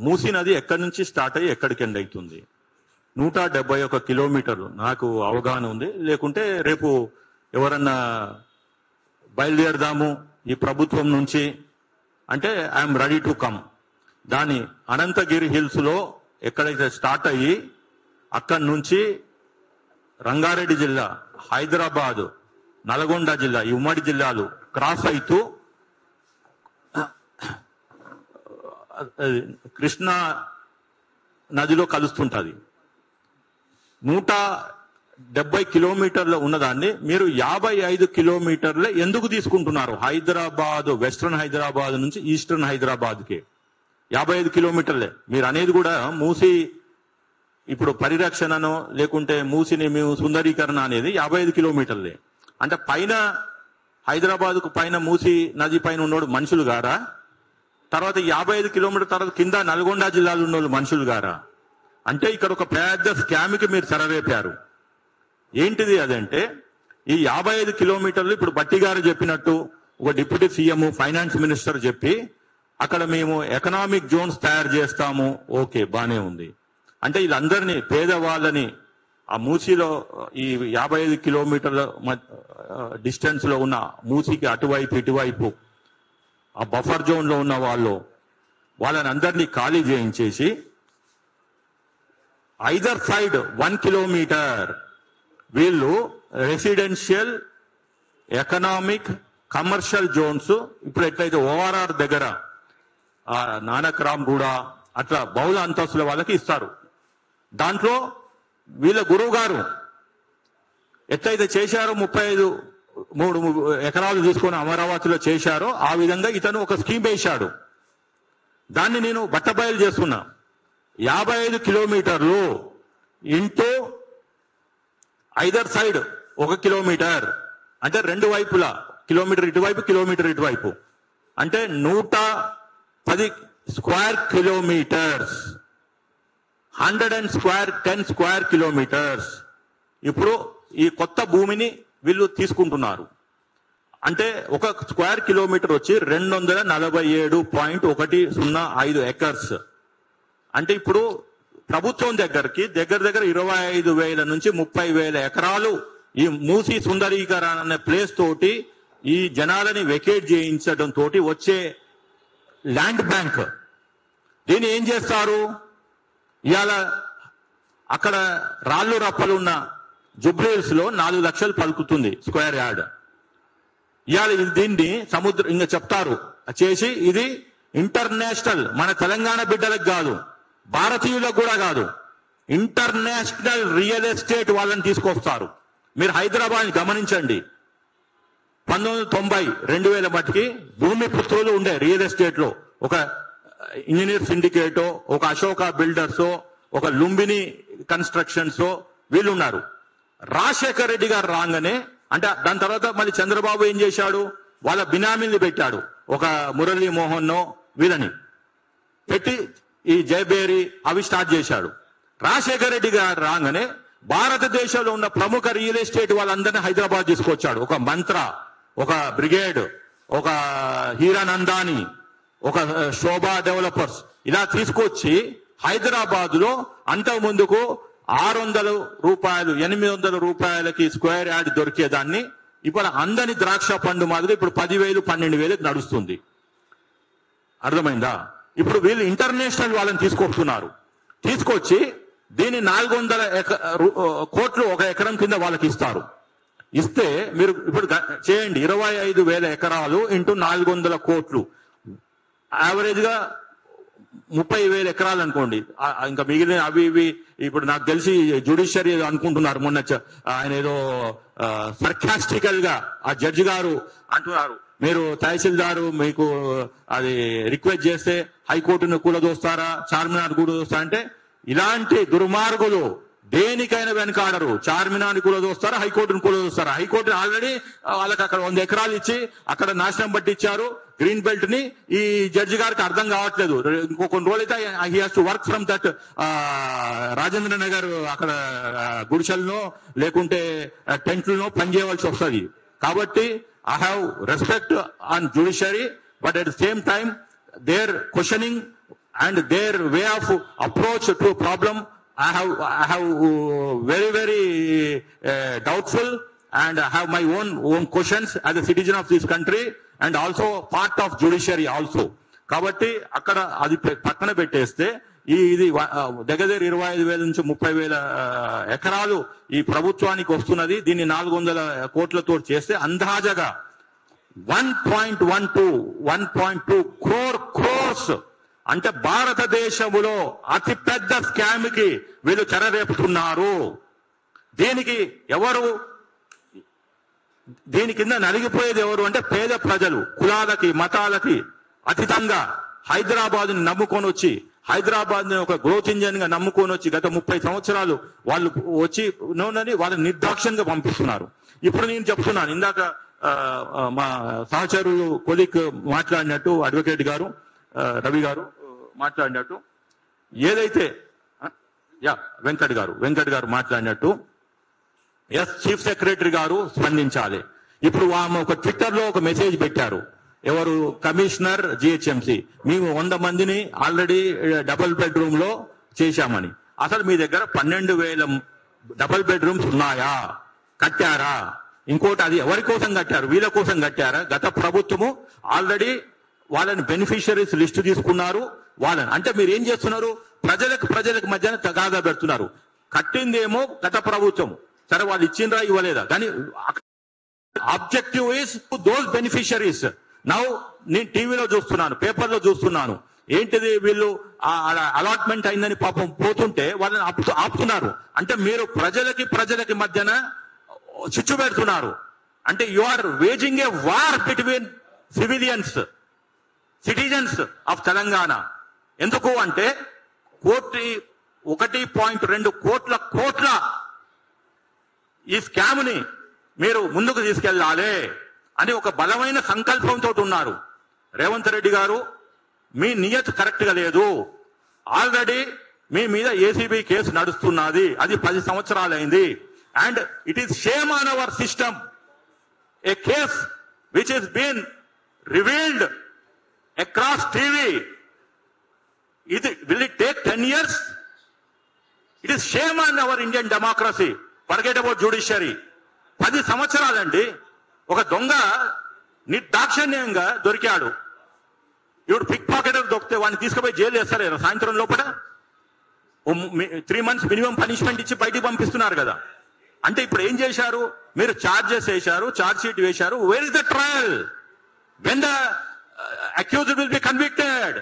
మూసీ నది ఎక్కడి నుంచి స్టార్ట్ అయ్యి ఎక్కడికి ఎండ్ అవుతుంది? 171 కిలోమీటర్లు. నాకు అవగాహన ఉంది, లేకుంటే రేపు ఎవరన్నా బయలుదేరదాము ఈ ప్రభుత్వం నుంచి అంటే ఐఎమ్ రెడీ టు కమ్. దాని అనంతగిరి హిల్స్ లో ఎక్కడైతే స్టార్ట్ అయ్యి అక్కడి నుంచి రంగారెడ్డి జిల్లా, హైదరాబాద్, నల్గొండ జిల్లా, ఈ ఉమ్మడి జిల్లాలు క్రాస్ అవుతూ కృష్ణా నదిలో కలుస్తుంటది. 170 కిలోమీటర్లు ఉన్నదాన్ని మీరు 55 కిలోమీటర్లే ఎందుకు తీసుకుంటున్నారు? హైదరాబాద్, వెస్ట్రన్ హైదరాబాద్ నుంచి ఈస్టర్న్ హైదరాబాద్ కి 55 కిలోమీటర్లే. మీరు అనేది కూడా మూసి ఇప్పుడు పరిరక్షణను లేకుంటే మూసిని మేము సుందరీకరణ అనేది 55 కిలోమీటర్లే. అంటే పైన హైదరాబాద్ కు పైన మూసి నది పైన ఉన్నోడు మనుషులు గారా? తర్వాత 55 కిలోమీటర్ తర్వాత కింద నల్గొండ జిల్లాలో ఉన్న మనుషులు గారా? అంటే ఇక్కడ ఒక పెద్ద స్కామ్కి మీరు తెరవేపారు. ఏంటిది అదంటే ఈ 55 కిలోమీటర్లు ఇప్పుడు బట్టి గారు చెప్పినట్టు ఒక డిప్యూటీ సీఎం, ఫైనాన్స్ మినిస్టర్ చెప్పి అక్కడ మేము ఎకనామిక్ జోన్స్ తయారు చేస్తాము. ఓకే, బానే ఉంది. అంటే వీళ్ళందరినీ పేదవాళ్ళని ఆ మూసీలో ఈ 55 కిలోమీటర్ల డిస్టెన్స్ లో ఉన్న మూసీకి అటువైపు ఇటువైపు ఆ బఫర్ జోన్ లో ఉన్న వాళ్ళని అందరినీ ఖాళీ చేయించేసి ఐదర్ సైడ్ 1 కిలోమీటర్ వీళ్ళు రెసిడెన్షియల్, ఎకనామిక్, కమర్షియల్ జోన్స్ ఇప్పుడు ఎట్లయితే ఓఆర్ఆర్ దగ్గర నానక్రామ్ కూడా అట్లా బహుళ అంతస్తుల వాళ్ళకి ఇస్తారు. దాంట్లో వీళ్ళ గురువు గారు ఎట్లయితే చేశారో 33 ఎకరాలు తీసుకొని అమరావతిలో చేశారో ఆ విధంగా ఇతను ఒక స్కీమ్ వేశాడు. దాన్ని నేను బట్టబయలు చేస్తున్నా. 55 కిలోమీటర్లు ఇంటూ ఐదర్ సైడ్ 1 కిలోమీటర్ అంటే రెండు వైపులా కిలోమీటర్ ఇటువైపు, కిలోమీటర్ ఇటువైపు అంటే 110 స్క్వేర్ కిలోమీటర్స్, 110 స్క్వేర్ కిలోమీటర్స్. ఇప్పుడు ఈ కొత్త భూమిని వీళ్ళు తీసుకుంటున్నారు. అంటే ఒక స్క్వేర్ కిలోమీటర్ వచ్చి 247.105 ఎకర్స్. అంటే ఇప్పుడు ప్రభుత్వం దగ్గర దగ్గర 25,000 నుంచి 30,000 ఎకరాలు ఈ మూసీ సుందరీకరణ అనే ప్లేస్ తోటి ఈ జనాలని వెకేట్ చేయించడం తోటి వచ్చే ల్యాండ్ బ్యాంక్. దీన్ని ఏం చేస్తారు? ఇవాళ అక్కడ రాళ్ళు రప్పలు ఉన్న జుబ్లీహిల్స్ లో 4 లక్షలు పలుకుతుంది స్క్వేర్ యార్డ్. ఇవాళ దీన్ని సముద్రం ఇంకా చెప్తారు చేసి ఇది ఇంటర్నేషనల్, మన తెలంగాణ బిడ్డలకు కాదు, భారతీయులకు కూడా కాదు, ఇంటర్నేషనల్ రియల్ ఎస్టేట్ వాళ్ళని తీసుకొస్తారు. మీరు హైదరాబాద్ గమనించండి. 1990, 2000 మట్టికి భూమి పుత్రులు ఉండే రియల్ ఎస్టేట్ లో ఒక ఇంజనీర్ సిండికేటో, ఒక అశోక బిల్డర్సో, ఒక లుంబిని కన్స్ట్రక్షన్సో వీళ్ళు ఉన్నారు. రాజశేఖర్ రెడ్డి గారు రాగానే అంటే దాని తర్వాత మళ్ళీ చంద్రబాబు ఏం చేశాడు? వాళ్ళ బినామీల్ని పెట్టాడు. ఒక మురళీ మోహన్ వీళ్ళని పెట్టి ఈ జయబేరి అవి స్టార్ట్ చేశాడు. రాజశేఖర్ రెడ్డి గారు రాగానే భారతదేశంలో ఉన్న ప్రముఖ రియల్ ఎస్టేట్ వాళ్ళందరినీ హైదరాబాద్ తీసుకొచ్చాడు. ఒక మంత్ర, ఒక బ్రిగేడ్, ఒక హీరానందాని, ఒక శోభా డెవలపర్స్ ఇలా తీసుకొచ్చి హైదరాబాద్ లో అంతకు ముందుకు 600 రూపాయలు, 800 రూపాయలకి స్క్వేర్ యార్డ్ దొరికేదాన్ని ఇప్పుడు అందని ద్రాక్ష పండు మాదిరి ఇప్పుడు 10,000, 12,000 నడుస్తుంది. అర్థమైందా? ఇప్పుడు వీళ్ళు ఇంటర్నేషనల్ వాళ్ళని తీసుకొస్తున్నారు. తీసుకొచ్చి దీన్ని 400 కోట్లు ఒక ఎకరం కింద వాళ్ళకి ఇస్తారు. ఇస్తే మీరు ఇప్పుడు చేయండి, 25,000 ఎకరాలు ఇంటూ 400 కోట్లు, యావరేజ్ గా 30,000 ఎకరాలు అనుకోండి. ఇంకా మిగిలిన అవి ఇవి ఇప్పుడు నాకు తెలిసి జ్యుడిషియరీ అనుకుంటున్నారు. మొన్న ఆయన ఏదో సర్కాస్టికల్ గా ఆ జడ్జి గారు అంటున్నారు, మీరు తహసీల్దారు మీకు అది రిక్వెస్ట్ చేస్తే హైకోర్టును కూలదోస్తారా, చార్మినార్ కూలదోస్తారా అంటే ఇలాంటి దుర్మార్గులు దేనికైనా వెనకాడరు. చార్మినార్ కూలదోస్తారా, హైకోర్టును కూలదోస్తారా? హైకోర్టుని ఆల్రెడీ వాళ్ళకి అక్కడ 100 ఎకరాలు ఇచ్చి అక్కడ నాశనం పట్టించారు గ్రీన్ బెల్ట్ ని. ఈ జడ్జి గారికి అర్థం కావట్లేదు. ఇంకో కొన్ని రోజులైతే he has to work from that Rajendra Nagar అక్కడ గుడిసెలను లేకుంటే టెంట్లను పనిచేయవలసి వస్తుంది. కాబట్టి I have respect on judiciary, but at the same time, their questioning and their way of approach to a problem, I have very doubtful, and I have my own questions as a citizen of this country and also part of judiciary also. కాబట్టి అక్కడ అది పక్కన పెట్టేస్తే ఇది దగ్గర 25,000 నుంచి 30,000 ఎకరాలు ఈ ప్రభుత్వానికి వస్తున్నది. దీన్ని 400 కోట్లతో చేస్తే అందాజగా 1.2 crores అంటే భారతదేశంలో అతిపెద్ద స్కామ్ కి వీళ్ళు చెరరేపుతున్నారు. దీని కింద నలిగిపోయేది ఎవరు అంటే పేద ప్రజలు, కులాలకి మతాలకి అతీతంగా హైదరాబాద్ ని నమ్ముకొని వచ్చి, హైదరాబాద్ ని ఒక గ్రోత్ ఇంజన్ గా నమ్ముకొని వచ్చి గత 30 సంవత్సరాలు వాళ్ళు వచ్చి వాళ్ళని నిర్దాక్ష్యంగా పంపిస్తున్నారు. ఇప్పుడు నేను చెప్తున్నాను, ఇందాక మా సహచరులు కొలిక్ మాట్లాడినట్టు, అడ్వకేట్ గారు రవి గారు మాట్లాడినట్టు, ఏదైతే వెంకట్ గారు మాట్లాడినట్టు, చీఫ్ సెక్రటరీ గారు స్పందించాలి. ఇప్పుడు ఆమె ఒక ట్విట్టర్ లో ఒక మెసేజ్ పెట్టారు, ఎవరు కమిషనర్ జిహెచ్ఎంసి, మేము 100 మందిని ఆల్రెడీ డబుల్ బెడ్రూమ్ లో చేశామని. అసలు మీ దగ్గర 12,000 డబుల్ బెడ్రూమ్స్ ఉన్నాయా? కట్టారా? ఇంకోటి, అది ఎవరి కోసం కట్టారు? వీళ్ళ కోసం కట్టారా? గత ప్రభుత్వము ఆల్రెడీ వాళ్ళని బెనిఫిషరీస్ లిస్టు తీసుకున్నారు. వాళ్ళని అంటే మీరు ఏం చేస్తున్నారు? ప్రజలకు మధ్యన తగాదా పెడుతున్నారు. కట్టిందేమో గత ప్రభుత్వం, సరే వాళ్ళు ఇచ్చిండ్రా ఇవ్వలేదా, కానీ objective is those beneficiaries. Now నేను టీవీలో చూస్తున్నాను, పేపర్లో చూస్తున్నాను, ఏంటిది వీళ్ళు అలాట్మెంట్ అయిందని పాపం పోతుంటే వాళ్ళని ఆపుతున్నారు. అంటే మీరు ప్రజలకి మధ్యన చిచ్చు పెడుతున్నారు. అంటే you are waging a war between citizens of Telangana. ఎందుకు అంటే 1.2 కోట్ల ఈ స్కామ్ ని మీరు ముందుకు తీసుకెళ్లాలి అని ఒక బలమైన సంకల్పంతో ఉన్నారు. రేవంత్ రెడ్డి గారు, మీ నియత్ కరెక్ట్ గా లేదు. ఆల్రెడీ మీ మీద ఏసీబీ కేసు నడుస్తున్నది, అది 10 సంవత్సరాలైంది. And it is shame on our system, a case which is been revealed across TV. Will it take 10 years? It is shame on our Indian democracy. Forget about judiciary. 10 సంవత్సరాలండి. ఒక దొంగ నిర్దాక్షిణ్యంగా దొరికాడు. ఇప్పుడు pick pocket దొరికితే వాడిని తీసుకుపోయి jail వేస్తారు సాయంత్రం లోపల. 3 months మినిమం పనిష్మెంట్ ఇచ్చి బయటికి పంపిస్తున్నారు కదా. అంటే ఇప్పుడు ఏం చేశారు? మీరు ఛార్జెస్ వేశారు, ఛార్జ్ షీట్ వేశారు. Where is the trial? When the accused will be convicted?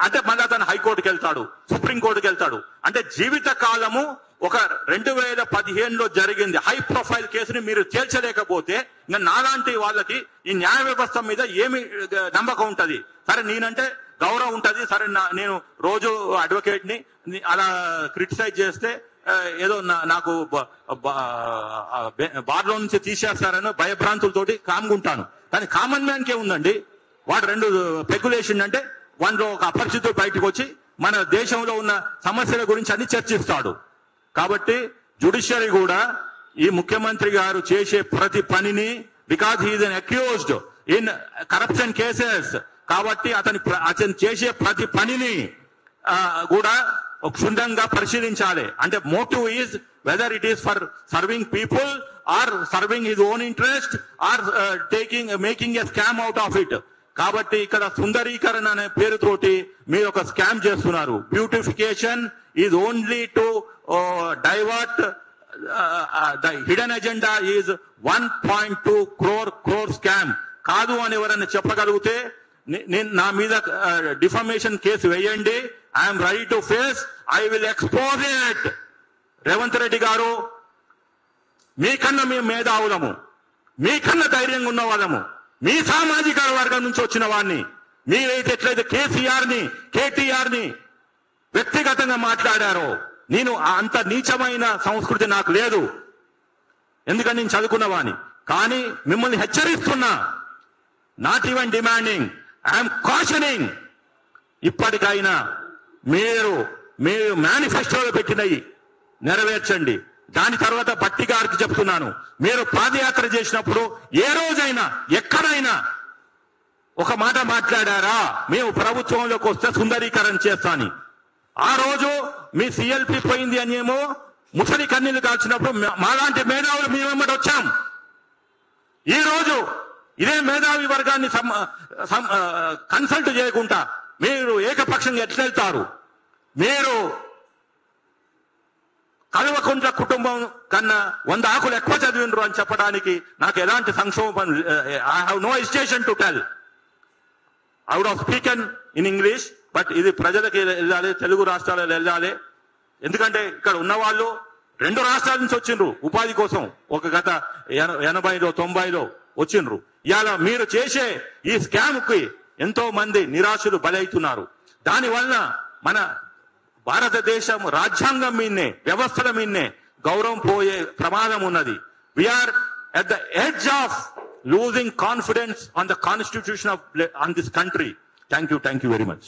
అంటే మళ్ళీ అతను హైకోర్టుకి వెళ్తాడు, సుప్రీంకోర్టుకి వెళ్తాడు. అంటే జీవిత కాలము ఒక 2015లో జరిగింది హై ప్రొఫైల్ కేసుని మీరు తేల్చలేకపోతే ఇంకా నాలాంటి వాళ్ళకి ఈ న్యాయ వ్యవస్థ మీద ఏమి నమ్మకం ఉంటది? సరే నేనంటే గౌరవం ఉంటది, సరే నేను రోజు అడ్వకేట్ ని అలా క్రిటిసైజ్ చేస్తే ఏదో నాకు బార్లో నుంచి తీసేస్తారని భయభ్రాంతులతోటి కామ్గుంటాను. కానీ కామన్ మ్యాన్ కే ఉందండి, వాడు 2 పెగ్గులేషన్ అంటే వాటిలో ఒక అపరిచితుడు బయటకు వచ్చి మన దేశంలో ఉన్న సమస్యల గురించి అన్ని చర్చిస్తాడు. కాబట్టి జ్యుడిషియరీ కూడా ఈ ముఖ్యమంత్రి గారు చేసే ప్రతి పనిని, because he is an accused in corruption cases, కాబట్టి అతను చేసే ప్రతి పనిని కూడా క్షుణ్ణంగా పరిశీలించాలి. అంటే motive is whether it is for serving people or serving his own interest or making a scam out of it. కాబట్టి ఇక్కడ సుందరీకరణ అనే పేరుతోటి మీరు ఒక స్కామ్ చేస్తున్నారు. Beautification is only to divert the hidden agenda is 1.2 crore scam కాదు అని ఎవరైనా చెప్పగలిగితే నా మీద డిఫమేషన్ కేసు వేయండి. I'm ready to face, I will expose it. Revanth Reddy గారు, మీకన్నా మేము మేధావులము, మీకన్నా ధైర్యంగా ఉన్న వాళ్ళము, మీ సామాజిక వర్గం నుంచి వచ్చిన వాడిని. మీరైతే ఎట్లయితే కేటీఆర్ ని వ్యక్తిగతంగా మాట్లాడారో, నేను అంత నీచమైన సంస్కృతి నాకు లేదు, ఎందుకని నేను చదువుకున్నవాడిని. కానీ మిమ్మల్ని హెచ్చరిస్తున్నా, not even demanding, I'm cautioning. ఇప్పటికైనా మీరు మేనిఫెస్టోలో పెట్టినవి నెరవేర్చండి. దాని తర్వాత భట్టి గారికి చెప్తున్నాను, మీరు పాదయాత్ర చేసినప్పుడు ఏ రోజైనా ఎక్కడైనా ఒక మాట మాట్లాడారా, మేము ప్రభుత్వంలోకి వస్తే సుందరీకరణ చేస్తాని? ఆ రోజు మీ సిఎల్పి పోయింది అని ఏమో ముసలి కన్నీళ్లు కాల్చినప్పుడు మాలాంటి మేధావులు మీ వెంబడి వచ్చాం. ఈ రోజు ఇదే మేధావి వర్గాన్ని కన్సల్ట్ చేయకుండా మీరు ఏకపక్షంగా ఎట్లెళ్తారు? మీరు కల్వకుంట్ల కుటుంబం కన్నా 100 ఆకులు ఎక్కువ చదివినరు అని చెప్పడానికి నాకు ఎలాంటి సంక్షోభం. I have no hesitation to tell. I would have spoken in English, but ఇది ప్రజలకి వెళ్ళాలి, తెలుగు రాష్ట్రాలలో వెళ్ళాలి. ఎందుకంటే ఇక్కడ ఉన్న వాళ్ళు 2 రాష్ట్రాల నుంచి వచ్చిండ్రు ఉపాధి కోసం. ఒక గత 80లో 90లో వచ్చిండ్రు. ఇవాళ మీరు చేసే ఈ స్కామ్ కి ఎంతో మంది నిరాశలు బలవుతున్నారు. దానివల్ల మన భారతదేశం రాజ్యాంగం మీదనే, వ్యవస్థల మీదనే గౌరవం పోయే ప్రమాదం ఉన్నది. We're at the edge of losing confidence on the constitution of on this country. Thank you very much.